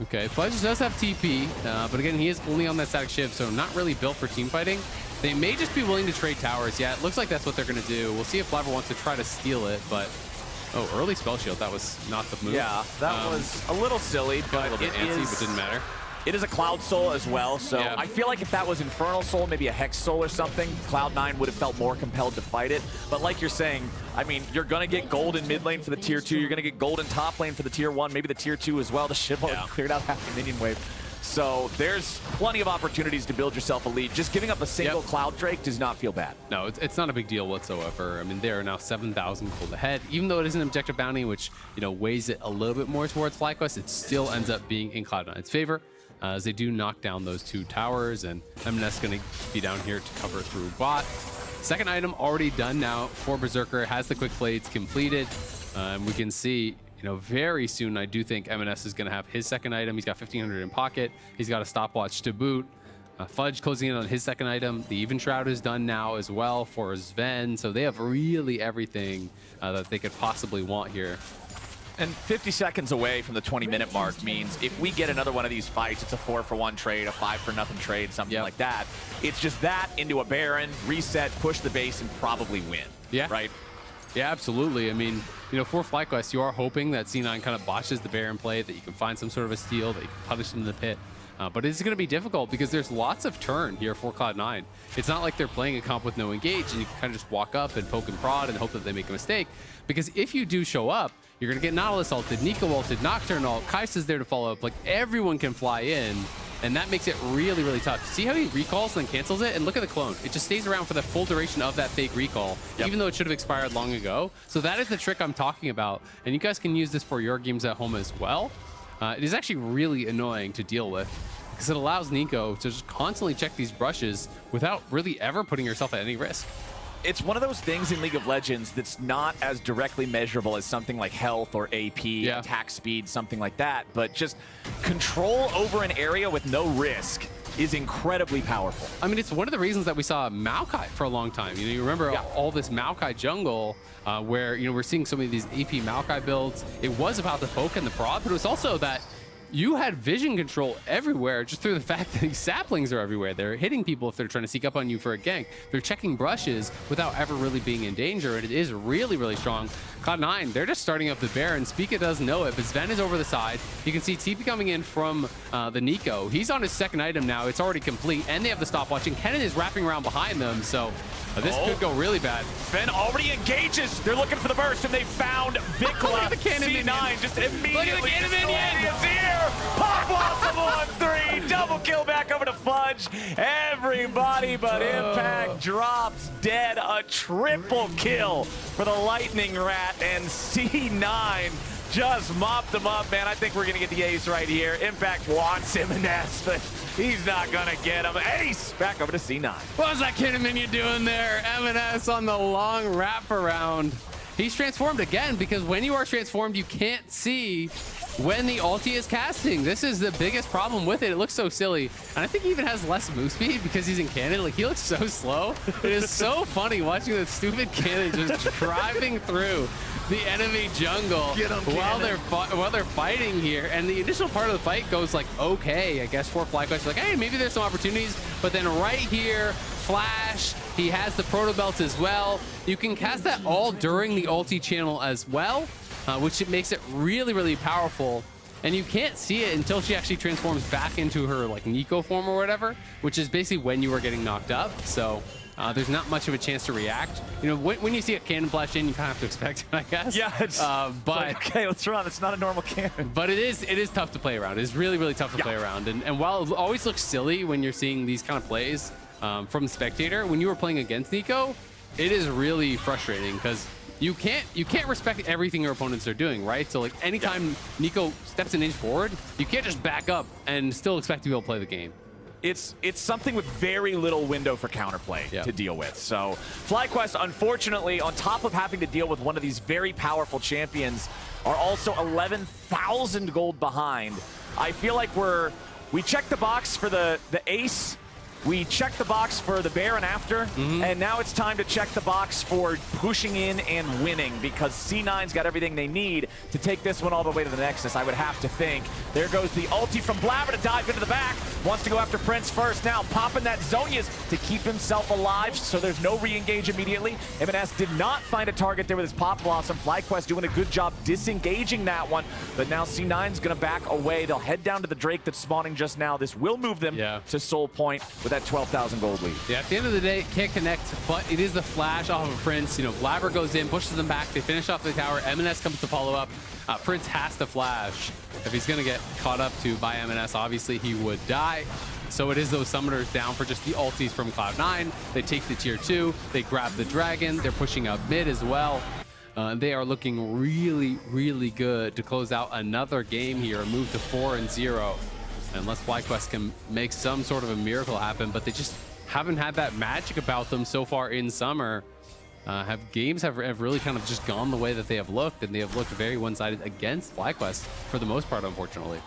Okay, Fudge does have TP, but again, he is only on that static shiv, so not really built for team fighting. They may just be willing to trade towers. Yeah, it looks like that's what they're going to do. We'll see if Blaber wants to try to steal it, but... Oh, early spell shield. That was not the move. Yeah, that was a little silly, but a little bit antsy, but didn't matter. It is a Cloud Soul as well, so yeah. I feel like if that was Infernal Soul, maybe a Hex Soul or something, Cloud9 would have felt more compelled to fight it. But like you're saying, I mean, you're going to get gold in mid lane for the tier 2, you're going to get gold in top lane for the tier 1, maybe the tier 2 as well. The Shiv cleared out half the minion wave. So there's plenty of opportunities to build yourself a lead. Just giving up a single Cloud Drake does not feel bad. No, it's not a big deal whatsoever. I mean, they are now 7,000 gold ahead. Even though it is an objective bounty, which, weighs it a little bit more towards FlyQuest, it still ends up being in Cloud9's favor. As they do knock down those 2 towers, and Emenes going to be down here to cover through bot. Second item already done now for Berserker, has the quick blades completed. We can see, very soon I do think Emenes is going to have his second item. He's got 1,500 in pocket. He's got a stopwatch to boot. Fudge closing in on his second item. The Even Shroud is done now as well for Zven. So they have really everything that they could possibly want here. And 50 seconds away from the 20-minute mark means if we get another one of these fights, it's a 4-for-1 trade, a 5-for-0 trade, something like that. It's just that into a Baron, reset, push the base, and probably win. Yeah. Right? Yeah, absolutely. I mean, for FlyQuest, you are hoping that C9 kind of botches the Baron play, that you can find some sort of a steal, that you can punish them in the pit. But it's going to be difficult because there's lots of turn here for Cloud9. It's not like they're playing a comp with no engage and you can kind of just walk up and poke and prod and hope that they make a mistake. Because if you do show up, you're going to get Nautilus ulted, Neeko ulted, Nocturne ult, Kai'Sa's there to follow up. Like, everyone can fly in, and that makes it really tough. See how he recalls and then cancels it? And look at the clone. It just stays around for the full duration of that fake recall, even though it should have expired long ago. So that is the trick I'm talking about, and you guys can use this for your games at home as well. It is actually really annoying to deal with. because it allows Neeko to just constantly check these brushes without really ever putting yourself at any risk. It's one of those things in League of Legends that's not as directly measurable as something like health or AP, attack speed, something like that, but just control over an area with no risk is incredibly powerful. I mean, it's one of the reasons that we saw Maokai for a long time. You know, you remember all this Maokai jungle where, you know, we're seeing so many of these AP Maokai builds. It was about the poke and the prod, but it was also that you had vision control everywhere just through the fact that these saplings are everywhere. They're hitting people if they're trying to sneak up on you for a gank. They're checking brushes without ever really being in danger, and it is really, really strong. Cloud9, they're just starting up the Baron. Spica doesn't know it, but Zven is over the side. You can see TP coming in from the Neeko. He's on his second item now. It's already complete, and they have the stopwatch, and Kennen is wrapping around behind them, so this could go really bad. Zven already engages. They're looking for the burst, and they found VicLa. Look at the Kennen C9 minion. just immediately. Look at the Kennen minion. Azir, pop off the 1-3, double kill back over to Fudge. Everybody but Impact drops dead. A triple kill for the Lightning Rat, and C9 just mopped them up, man. I think we're gonna get the ace right here. Impact wants Emenes, but he's not gonna get him. Ace back over to C9. What was that Kennen minion doing there? Emenes on the long wraparound. He's transformed again, because when you are transformed, you can't see when the ulti is casting. This is the biggest problem with it. It looks so silly. And I think he even has less move speed because he's in Kennen. Like, he looks so slow. It is so funny watching that stupid Kennen just driving through the enemy jungle while they're fighting here. And the initial part of the fight goes like, okay, I guess for FlyQuest, like, hey, maybe there's some opportunities. But then right here, Flash, he has the proto belt as well. You can cast that all during the ulti channel as well, which makes it really, really powerful. And you can't see it until she actually transforms back into her like Neeko form or whatever, which is basically when you are getting knocked up. So there's not much of a chance to react. You know, when you see a cannon flash in, you kind of have to expect it, I guess. Yeah, it's but like, okay, let's run. It's not a normal cannon. But it is tough to play around. It's really, really tough to play around. And while it always looks silly when you're seeing these kind of plays from spectator, when you were playing against Neeko, it is really frustrating because you can't respect everything your opponents are doing, right? So like anytime Neeko steps an inch forward, you can't just back up and still expect to be able to play the game. It's something with very little window for counterplay to deal with. So FlyQuest, unfortunately, on top of having to deal with one of these very powerful champions, are also 11,000 gold behind. I feel like we checked the box for the ace. We checked the box for the Baron after, and now it's time to check the box for pushing in and winning, because C9's got everything they need to take this one all the way to the Nexus, I would have to think. There goes the ulti from Blaber to dive into the back. Wants to go after Prince first now, popping that Zhonya's to keep himself alive, so there's no re-engage immediately. Emenes did not find a target there with his Pop Blossom. FlyQuest doing a good job disengaging that one, but now C9's gonna back away. They'll head down to the Drake that's spawning just now. This will move them to Soul Point with that 12,000 gold lead. Yeah, at the end of the day, can't connect, but it is the flash off of Prince. You know, Blaber goes in, pushes them back. They finish off the tower. Emenes comes to follow up. Prince has to flash. If he's going to get caught up to by Emenes, obviously he would die. So it is those summoners down for just the ultis from Cloud9. They take the tier 2. They grab the dragon. They're pushing up mid as well. They are looking really, really good to close out another game here, move to 4-0. Unless FlyQuest can make some sort of a miracle happen, but they just haven't had that magic about them so far in summer. Games have really kind of just gone the way that they have looked, and they have looked very one-sided against FlyQuest for the most part, unfortunately.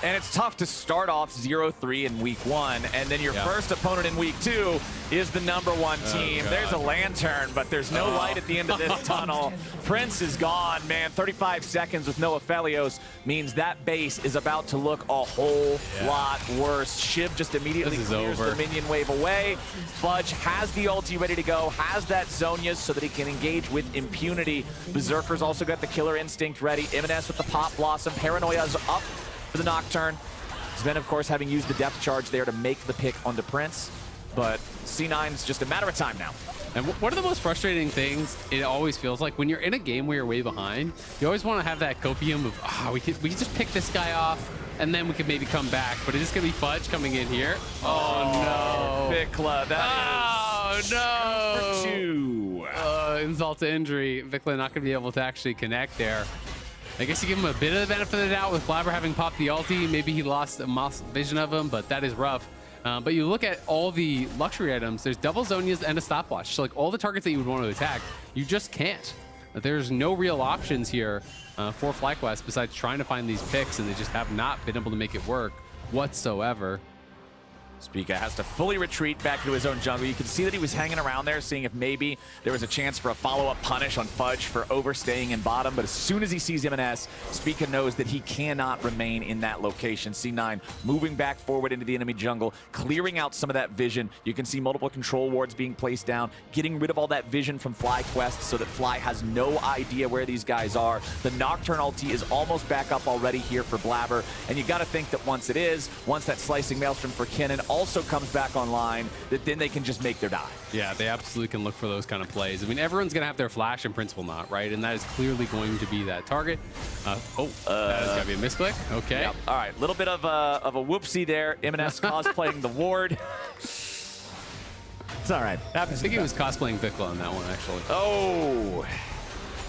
And it's tough to start off 0-3 in week 1, and then your first opponent in week 2 is the #1 team. There's a lantern, but there's no light at the end of this tunnel. Prince is gone, man. 35 seconds with no Aphelios means that base is about to look a whole lot worse. Shiv just immediately clears the minion wave away. Fudge has the ulti ready to go, has that Zhonya's so that he can engage with impunity. Berserker's also got the killer instinct ready. Emenes with the Pop Blossom. Paranoia's up for the Nocturne. Zven, of course, having used the depth charge there to make the pick onto Prince. But C9's just a matter of time now. And one of the most frustrating things, it always feels like when you're in a game where you're way behind, you always want to have that copium of, we could just pick this guy off and then we could maybe come back. But it is going to be Fudge coming in here. Oh, no. VicLa, that is no. 2 for 2. Insult to injury. VicLa not going to be able to actually connect there. I guess you give him a bit of the benefit of the doubt with Blaber having popped the ulti. Maybe he lost a vision of him, but that is rough. But you look at all the luxury items, there's double Zhonya's and a stopwatch. So like all the targets that you would want to attack, you just can't. There's no real options here for FlyQuest besides trying to find these picks, and they just have not been able to make it work whatsoever. Spica has to fully retreat back to his own jungle. You can see that he was hanging around there, seeing if maybe there was a chance for a follow-up punish on Fudge for overstaying in bottom. But as soon as he sees Emenes, Spica knows that he cannot remain in that location. C9 moving back forward into the enemy jungle, clearing out some of that vision. You can see multiple control wards being placed down, getting rid of all that vision from FlyQuest so that Fly has no idea where these guys are. The Nocturne ulti is almost back up already here for Blaber. And you got to think that once that slicing maelstrom for Kennen also comes back online, that then they can just make their dive. Yeah, they absolutely can look for those kind of plays. I mean, everyone's going to have their flash, in principle not, right? And that is clearly going to be that target. That is going to be a misclick. Okay. Yep. All right, little bit of a whoopsie there. Emenes cosplaying the ward. It's all right. I think he was cosplaying VicLa on that one, actually. Oh.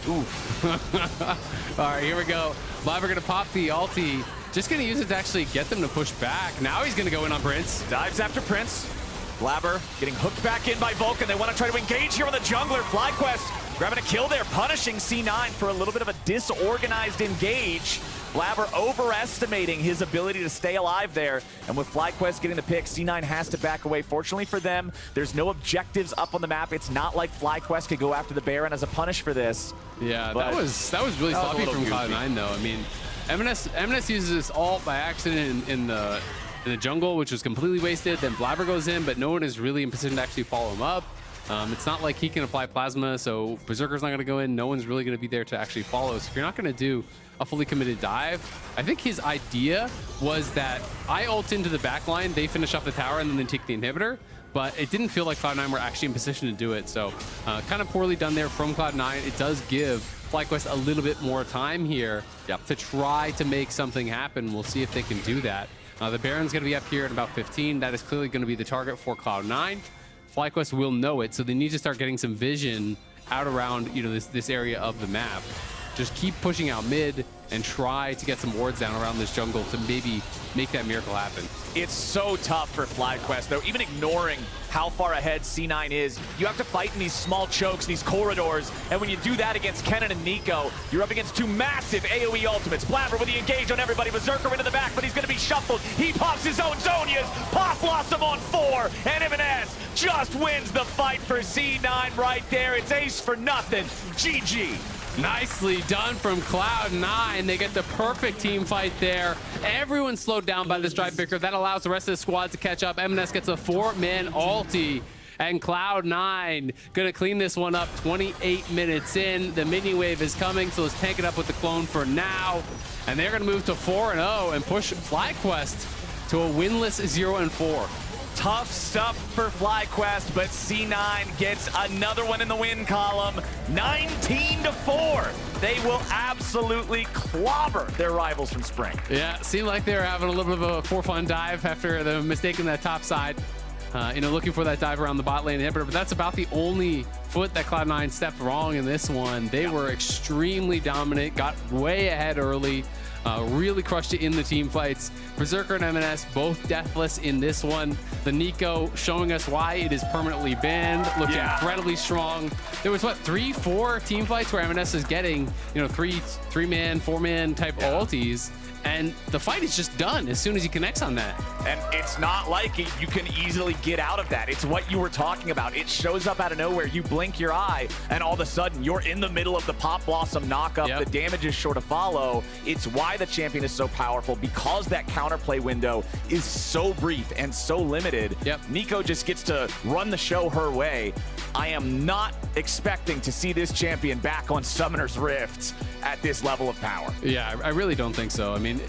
Oof. All right, here we go. Blaber going to pop the ulti. Just going to use it to actually get them to push back. Now he's going to go in on Prince. Dives after Prince. Blaber getting hooked back in by Vulcan. They want to try to engage here on the jungler. FlyQuest grabbing a kill there, punishing C9 for a little bit of a disorganized engage. Blaber overestimating his ability to stay alive there. And with FlyQuest getting the pick, C9 has to back away. Fortunately for them, there's no objectives up on the map. It's not like FlyQuest could go after the Baron as a punish for this. Yeah, that was really sloppy from Cloud9 though. I mean, Emenes uses this ult by accident in the jungle, which was completely wasted. Then Blaber goes in, but no one is really in position to actually follow him up. It's not like he can apply plasma, so Berserker's not going to go in. No one's really going to be there to actually follow. So if you're not going to do a fully committed dive, I think his idea was that I ult into the back line, they finish off the tower, and then they take the inhibitor. But it didn't feel like Cloud9 were actually in position to do it. So kind of poorly done there from Cloud9. It does give FlyQuest a little bit more time here to try to make something happen. We'll see if they can do that. The Baron's going to be up here at about 15. That is clearly going to be the target for Cloud9. FlyQuest will know it, so they need to start getting some vision out around this area of the map. Just keep pushing out mid and try to get some wards down around this jungle to maybe make that miracle happen. It's so tough for FlyQuest, though. Even ignoring how far ahead C9 is, you have to fight in these small chokes, these corridors, and when you do that against Kennen and Neeko, you're up against two massive AoE ultimates. Blaber with the engage on everybody, Berserker into the back, but he's going to be shuffled. He pops his own Zhonya's, Pop Blossom on 4, and Emenes just wins the fight for C9 right there. It's ace for nothing. GG. Nicely done from Cloud9. They get the perfect team fight there. Everyone slowed down by this drive picker. That allows the rest of the squad to catch up. Emenes gets a 4-man ulti. And Cloud9 gonna clean this one up 28 minutes in. The mini wave is coming, so let's tank it up with the clone for now. And they're gonna move to 4-0 and push FlyQuest to a winless 0-4. Tough stuff for FlyQuest, but C9 gets another one in the win column. 19-4. They will absolutely clobber their rivals from Spring. Yeah, seemed like they were having a little bit of a for-fun dive after the mistake in that top side. Looking for that dive around the bot lane inhibitor, but that's about the only foot that Cloud9 stepped wrong in this one. They were extremely dominant, got way ahead early. Really crushed it in the team fights. Berserker and Emenes both deathless in this one. The Neeko showing us why it is permanently banned. Looked incredibly strong. There was, 3-4 team fights where Emenes is getting, three-man, four-man type ultis. And the fight is just done as soon as he connects on that. And it's not like you can easily get out of that. It's what you were talking about. It shows up out of nowhere. You blink your eye, and all of a sudden, you're in the middle of the Pop Blossom knockup. The damage is sure to follow. It's why the champion is so powerful, because that counterplay window is so brief and so limited. Neeko just gets to run the show her way. I am not expecting to see this champion back on Summoner's Rift at this level of power. Yeah, I really don't think so. I mean,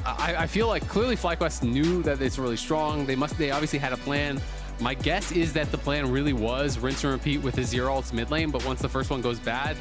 I feel like clearly FlyQuest knew that it's really strong. They obviously had a plan. My guess is that the plan really was rinse and repeat with his Azir ults mid lane, but once the first one goes bad,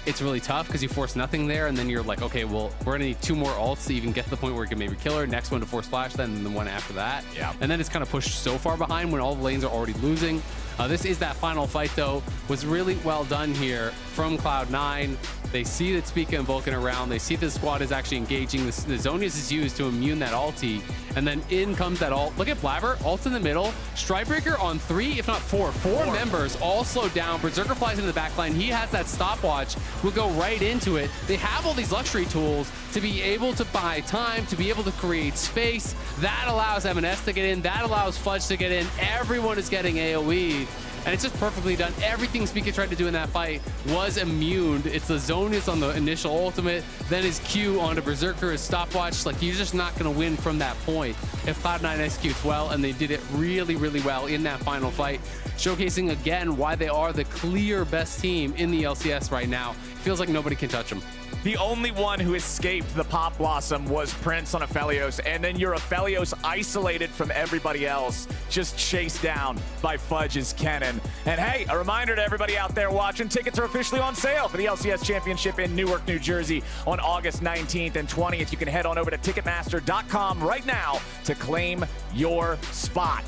it's really tough because you force nothing there, and then you're like, okay, well, we're gonna need 2 more ults to even get to the point where we can maybe kill her. Next one to force flash, then the one after that. And then it's kind of pushed so far behind when all the lanes are already losing. This is that final fight, though. Was really well done here from Cloud9. They see that Spica and Vulcan are around. They see the squad is actually engaging. The Zonius is used to immune that ulti. And then in comes that ult. Look at Blaber, ult in the middle. Strikebreaker on 3, if not 4 members all slowed down. Berserker flies into the backline. He has that stopwatch. Will go right into it. They have all these luxury tools to be able to buy time, to be able to create space. That allows Emenes to get in. That allows Fudge to get in. Everyone is getting AoE. And it's just perfectly done. Everything Spica tried to do in that fight was immune. It's the Zonius on the initial ultimate, then his Q onto Berserker, his stopwatch. Like, you're just not going to win from that point if Cloud9 executes well, and they did it really, really well in that final fight, showcasing again why they are the clear best team in the LCS right now. Feels like nobody can touch them. The only one who escaped the Pop Blossom was Prince on Aphelios, and then your Aphelios isolated from everybody else, just chased down by Fudge's Kennen. And hey, a reminder to everybody out there watching, tickets are officially on sale for the LCS Championship in Newark, New Jersey on August 19th and 20th. You can head on over to Ticketmaster.com right now to claim your spot.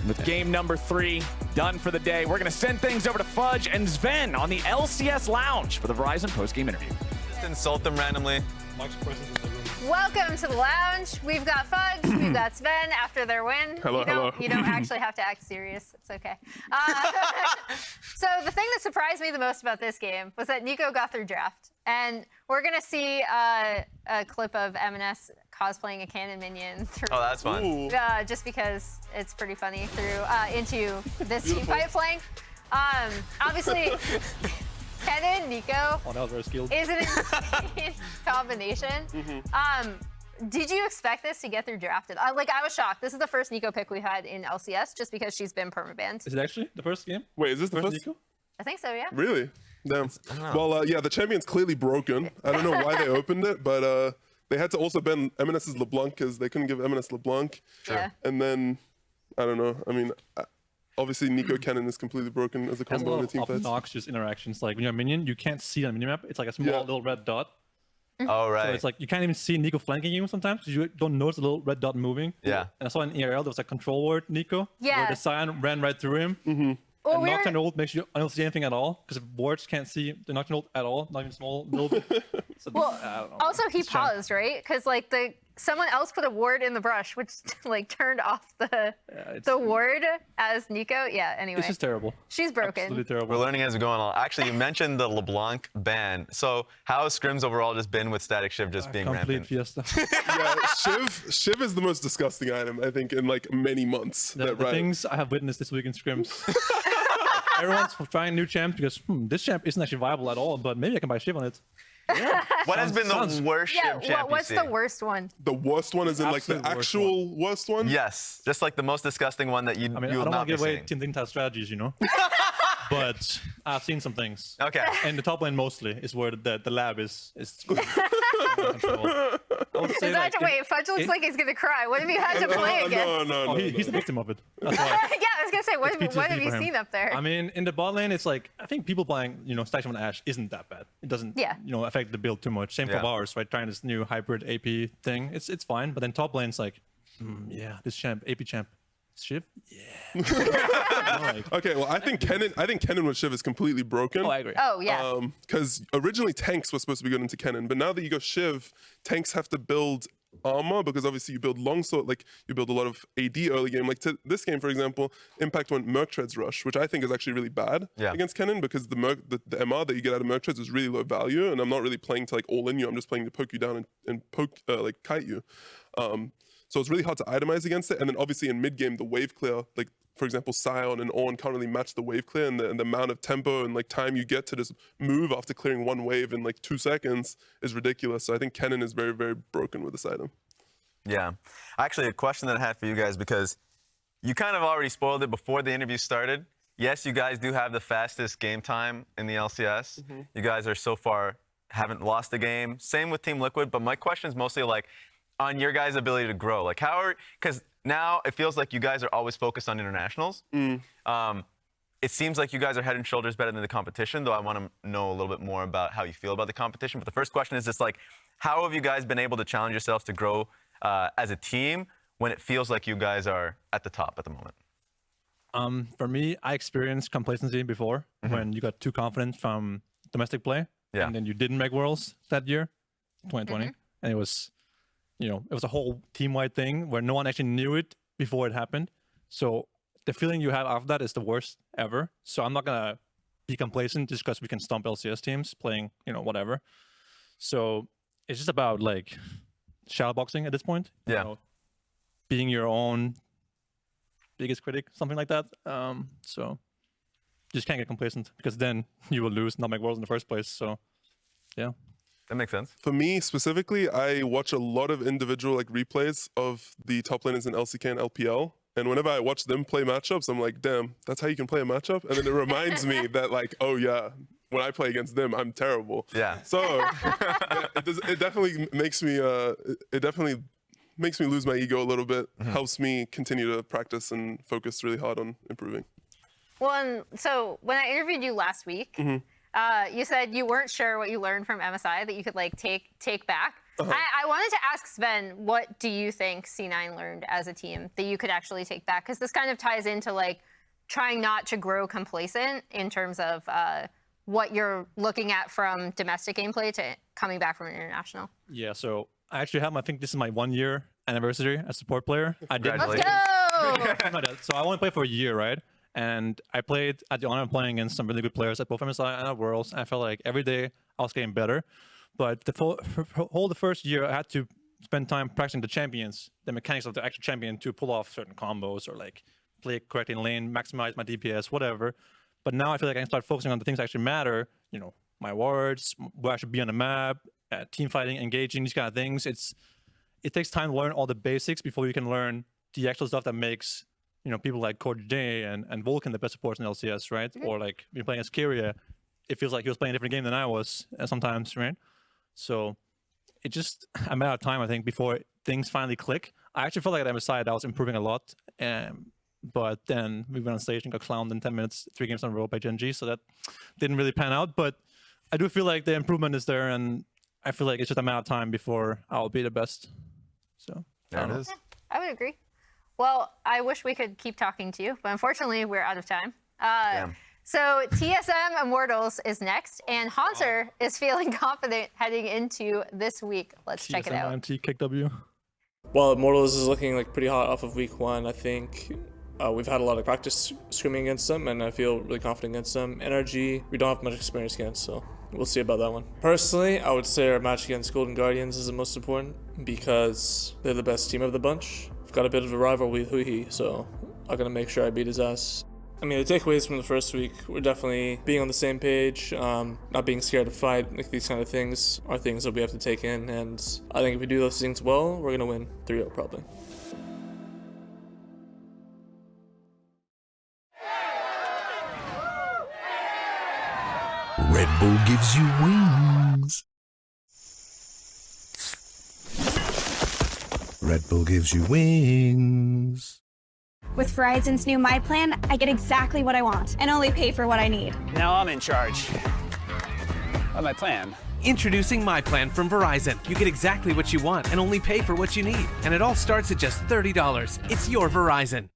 With game number 3 done for the day, we're going to send things over to Fudge and Zven on the LCS Lounge for the Verizon post-game interview. Just insult them randomly. Welcome to the lounge. We've got Fudge, we've got Zven after their win. Hello. You don't actually have to act serious. It's okay. So the thing that surprised me the most about this game was that Neeko got through draft. And we're going to see a clip of Emenes cosplaying a Kennen minion through. Oh, that's fun. Just because it's pretty funny through into this team fight flank. Obviously, Kennen, Neeko is an insane combination. Did you expect this to get through drafted? I was shocked. This is the first Neeko pick we've had in LCS just because she's been permabanned. Is it actually the first game? Wait, is this the first? Neeko? I think so, yeah. Really? Damn. Well, yeah, the champion's clearly broken. I don't know why they opened it, but they had to also ban Emenes' LeBlanc because they couldn't give Emenes LeBlanc. Yeah. And then, I don't know. I mean, obviously Neeko Kennen is completely broken as a There's a combo in lot the team of fights. obnoxious interactions. Like when you're a minion, you can't see on the minimap. It's like a small little red dot. Oh, right. So it's like you can't even see Neeko flanking you sometimes because you don't notice the little red dot moving. Yeah. And I saw in ERL there was a control ward Neeko. Yeah. Where the Scion ran right through him. Well, And Nocturne ult makes you don't see anything at all because wards can't see the Nocturne ult at all, not even small little bit. So, Well, I don't know. also he It's champ. paused, right? Because like someone else put a ward in the brush, which like turned off the ward as Neeko. Yeah. Anyway, It's just terrible. she's broken. Absolutely terrible. We're learning as we're going along. Actually, you mentioned the LeBlanc ban. So how has scrims overall just been with Static Shiv just being Complete rampant? fiesta. Yeah, Shiv is the most disgusting item, I think, in like many months. The Right. things I have witnessed this week in scrims. Everyone's trying new champs because this champ isn't actually viable at all, but maybe I can buy Shiv on it. What has been the worst Yeah. Shiv champ What's you the see? worst one? The worst one is in like the Absolute worst actual worst one? Yes, just like the most disgusting one that you I mean, you I will don't not want be to give away seeing. Team Dingtile strategies, you know? But I've seen some things. Okay. And the top lane mostly is where the lab is control. Wait, Fudge looks like he's gonna cry. What have you had to play against? No. He's the victim of it. That's why. Yeah, I was gonna say, what It's have PTSD you for him. seen up there? I mean, in the bot lane, it's like, I think people playing, Stash on Ashe isn't that bad. It doesn't, affect the build too much. Same Yeah. for ours, right? Trying this new hybrid AP thing. It's fine. But then top lane's like, this champ, AP champ, Shiv? Yeah. Like, Okay, well, I think Kennen with Shiv is completely broken. I agree. Oh yeah. Because originally tanks were supposed to be good into Kennen, but now that you go Shiv, tanks have to build armor because obviously you build longsword, like you build a lot of AD early game. Like to this game, for example, Impact went Merc Treads Rush, which I think is actually really bad against Kennen because the MR that you get out of Merc Treads is really low value, and I'm not really playing to like all in you. I'm just playing to poke you down and poke like kite you. So it's really hard to itemize against it. And then obviously in mid game, the wave clear, like for example, Sion and Ornn can't really match the wave clear, and the amount of tempo and like time you get to just move after clearing one wave in like 2 seconds is ridiculous. So I think Kennen is very, very broken with this item. Yeah. Actually, a question that I had for you guys, because you kind of already spoiled it before the interview started. Yes, you guys do have the fastest game time in the LCS. You guys are so far haven't lost a game. Same with Team Liquid, but my question is mostly like on your guys' ability to grow. Like because now it feels like you guys are always focused on internationals. It seems like you guys are head and shoulders better than the competition, though I want to know a little bit more about how you feel about the competition. But the first question is just like, how have you guys been able to challenge yourselves to grow as a team when it feels like you guys are at the top at the moment? For me, I experienced complacency before when you got too confident from domestic play, and then you didn't make Worlds that year, 2020, and it was, you know, it was a whole team-wide thing where no one actually knew it before it happened. So the feeling you have after that is the worst ever. So I'm not gonna be complacent just because we can stomp LCS teams playing, you know, whatever. So it's just about like shadowboxing at this point. You know, being your own biggest critic, something like that. So you just can't get complacent because then you will lose, not make Worlds in the first place. So yeah. That makes sense. For me specifically, I watch a lot of individual like replays of the top laners in LCK and LPL. And whenever I watch them play matchups, I'm like, damn, that's how you can play a matchup? And then it reminds me that like, oh yeah, when I play against them, I'm terrible. Yeah. So it definitely makes me makes me lose my ego a little bit, helps me continue to practice and focus really hard on improving. Well, and so when I interviewed you last week, you said you weren't sure what you learned from MSI that you could like take back. I wanted to ask Zven, what do you think C9 learned as a team that you could actually take back? Because this kind of ties into like trying not to grow complacent in terms of what you're looking at from domestic gameplay to coming back from international. Yeah, so I actually have, I think this is my 1-year anniversary as support player. I did. Let's go! So I only played for a year, right? And I played at the honor of playing against some really good players at both MSI and at Worlds. And I felt like every day I was getting better. But the first year, I had to spend time practicing the champions, the mechanics of the actual champion to pull off certain combos or like play correctly in lane, maximize my DPS, whatever. But now I feel like I can start focusing on the things that actually matter. You know, my wards, where I should be on the map, team fighting, engaging, these kind of things. It takes time to learn all the basics before you can learn the actual stuff that makes, you know, people like Core J and Vulcan the best supports in LCS, right? Or like when you're playing as Kyria, it feels like he was playing a different game than I was sometimes, right? So it just a matter of time, I think, before things finally click. I actually felt like at MSI that I was improving a lot, but then we went on stage and got clowned in 10 minutes, 3 games in a row by Gen G, so that didn't really pan out. But I do feel like the improvement is there, and I feel like it's just a matter of time before I'll be the best. So there it is. I would agree. Well, I wish we could keep talking to you, but unfortunately, we're out of time. So TSM Immortals is next, and Haunter is feeling confident heading into this week. Let's check it out. TSM kick W. Well, Immortals is looking like pretty hot off of week 1. I think we've had a lot of practice scrimming against them, and I feel really confident against them. NRG, we don't have much experience against, so we'll see about that one. Personally, I would say our match against Golden Guardians is the most important because they're the best team of the bunch. I've got a bit of a rival with Huihi, so I'm going to make sure I beat his ass. I mean, the takeaways from the first week were definitely being on the same page, not being scared to fight, like these kind of things are things that we have to take in, and I think if we do those things well, we're going to win 3-0 probably. Red Bull gives you wings. Red Bull gives you wings. With Verizon's new My Plan, I get exactly what I want and only pay for what I need. Now I'm in charge of my plan. Introducing My Plan from Verizon. You get exactly what you want and only pay for what you need. And it all starts at just $30. It's your Verizon.